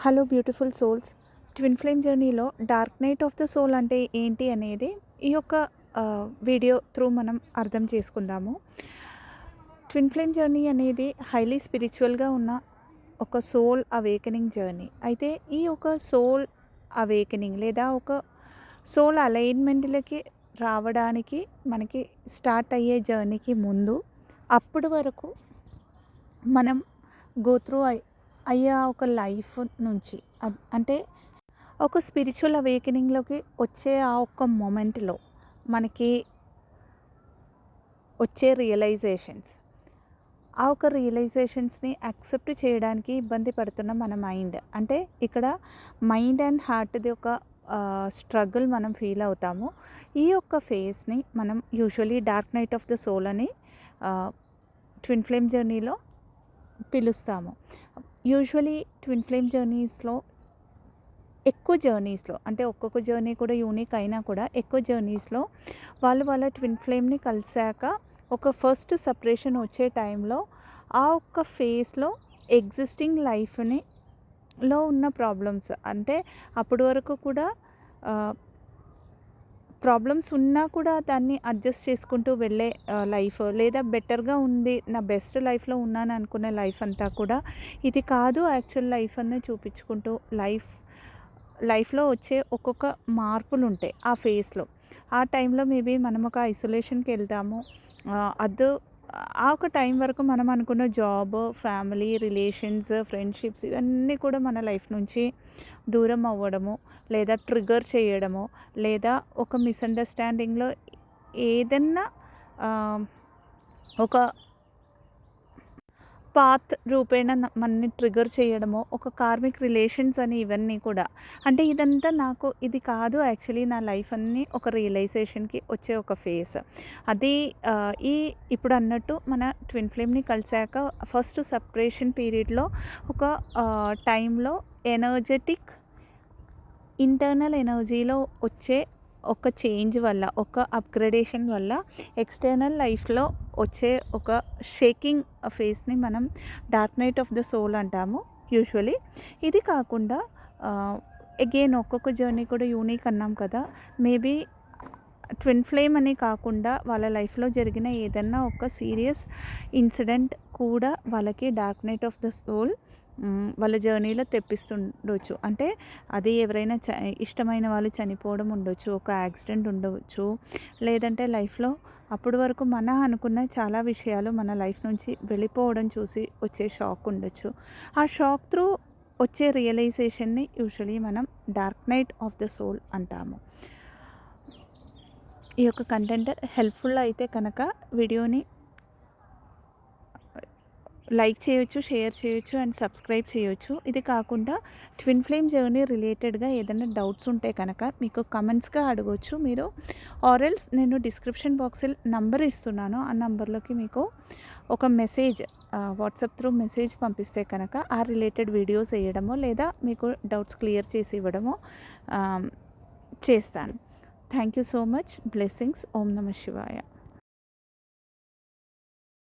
Hello beautiful souls. Twin flame జర్నీలో dark night of the soul అంటే ఏంటి అనేది ఈ యొక్క వీడియో త్రూ మనం అర్థం చేసుకుందాము. ట్విన్ ఫ్లేమ్ జర్నీ అనేది హైలీ స్పిరిచువల్గా ఉన్న ఒక సోల్ అవేకనింగ్ జర్నీ. అయితే ఈ ఒక సోల్ అవేకనింగ్ లేదా ఒక సోల్ అలైన్మెంట్లకి రావడానికి మనకి స్టార్ట్ అయ్యే జర్నీకి ముందు అప్పటి వరకు మనం గో త్రూ అయ్యే ఒక లైఫ్ నుంచి అంటే ఒక స్పిరిచువల్ అవేకనింగ్లోకి వచ్చే ఆ ఒక్క మూమెంట్లో మనకి వచ్చే రియలైజేషన్స్, ఆ ఒక రియలైజేషన్స్ని యాక్సెప్ట్ చేయడానికి ఇబ్బంది పడుతున్న మన మైండ్, అంటే ఇక్కడ మైండ్ అండ్ హార్ట్ది ఒక స్ట్రగుల్ మనం ఫీల్ అవుతాము. ఈ యొక్క ఫేస్ని మనం usually dark night of the soul అని ట్విన్ ఫ్లేమ్ జర్నీలో పిలుస్తాము. యూజువలీ ట్విన్ ఫ్లేమ్ జర్నీస్లో ఎక్కువ జర్నీస్లో అంటే ఒక్కొక్క జర్నీ కూడా యూనిక్ అయినా కూడా ఎక్కువ జర్నీస్లో వాళ్ళ ట్విన్ ఫ్లేమ్ని కలిసాక ఒక ఫస్ట్ సపరేషన్ వచ్చే టైంలో ఆ ఒక్క ఫేస్లో ఎగ్జిస్టింగ్ లైఫ్ని లో ఉన్న ప్రాబ్లమ్స్, అంటే అప్పటి వరకు కూడా ప్రాబ్లమ్స్ ఉన్నా కూడా దాన్ని అడ్జస్ట్ చేసుకుంటూ వెళ్ళే లైఫ్, లేదా బెటర్గా ఉంది, నా బెస్ట్ లైఫ్లో ఉన్నాను అనుకునే లైఫ్ అంతా కూడా ఇది కాదు యాక్చువల్ లైఫ్ అని చూపించుకుంటూ లైఫ్లో వచ్చే ఒక్కొక్క మార్పులు ఉంటాయి ఆ ఫేస్లో. ఆ టైంలో మేబీ మనం ఒక ఐసోలేషన్కి వెళ్తాము. ఆ ఒక టైం వరకు మనం అనుకున్న జాబ్, ఫ్యామిలీ, రిలేషన్స్, ఫ్రెండ్షిప్స్ ఇవన్నీ కూడా మన లైఫ్ నుంచి దూరం అవ్వడము, లేదా ట్రిగర్ చేయడము, లేదా ఒక మిస్అండర్స్టాండింగ్లో ఏదన్నా ఒక పాత్ రూపేణ మనని ట్రిగర్ చేయడము, ఒక కార్మిక్ రిలేషన్స్ అని ఇవన్నీ కూడా. అంటే ఇదంతా నాకు ఇది కాదు యాక్చువల్లీ నా లైఫ్ అన్నీ ఒక రియలైజేషన్కి వచ్చే ఒక ఫేస్. అది ఇప్పుడు అన్నట్టు మన ట్విన్ ఫ్లేమ్ని కలిసాక ఫస్ట్ సపరేషన్ పీరియడ్లో ఒక టైంలో ఎనర్జెటిక్ ఇంటర్నల్ ఎనర్జీలో వచ్చే ఒక చేంజ్ వల్ల, ఒక అప్గ్రేడేషన్ వల్ల ఎక్స్టర్నల్ లైఫ్లో వచ్చే ఒక షేకింగ్ ఫేస్ని మనం dark night of the soul అంటాము యూజువలీ. ఇది కాకుండా అగైన్ ఒక్కొక్క జర్నీ కూడా యూనిక్ అన్నాం కదా, మేబీ ట్విన్ ఫ్లేమ్ అని కాకుండా వాళ్ళ లైఫ్లో జరిగిన ఏదన్నా ఒక సీరియస్ ఇన్సిడెంట్ కూడా వాళ్ళకి dark night of the soul వాళ్ళ జర్నీలో తెప్పిస్తుండొచ్చు. అంటే అది ఎవరైనా ఇష్టమైన వాళ్ళు చనిపోవడం ఉండొచ్చు, ఒక యాక్సిడెంట్ ఉండవచ్చు, లేదంటే లైఫ్లో అప్పటి వరకు అనుకున్న చాలా విషయాలు మన లైఫ్ నుంచి వెళ్ళిపోవడం చూసి వచ్చే షాక్ ఉండొచ్చు. ఆ షాక్ త్రూ వచ్చే రియలైజేషన్ని యూజువలీ మనం dark night of the soul అంటాము. ఈ యొక్క కంటెంట్ హెల్ప్ఫుల్ అయితే కనుక వీడియోని లైక్ చేయొచ్చు, షేర్ చేయొచ్చు అండ్ సబ్స్క్రైబ్ చేయొచ్చు. ఇది కాకుండా ట్విన్ ఫ్లేమ్ జర్నీ రిలేటెడ్గా ఏదైనా డౌట్స్ ఉంటే కనుక మీకు కమెంట్స్గా అడగవచ్చు మీరు, ఆర్ఎల్స్ నేను డిస్క్రిప్షన్ బాక్స్లో నంబర్ ఇస్తున్నాను, ఆ నంబర్లోకి మీకు ఒక మెసేజ్ వాట్సాప్ త్రూ మెసేజ్ పంపిస్తే కనుక ఆ రిలేటెడ్ వీడియోస్ వేయడమో లేదా మీకు డౌట్స్ క్లియర్ చేసి ఇవ్వడమో చేస్తాను. Thank you so much. Blessings. ఓం నమః శివాయ.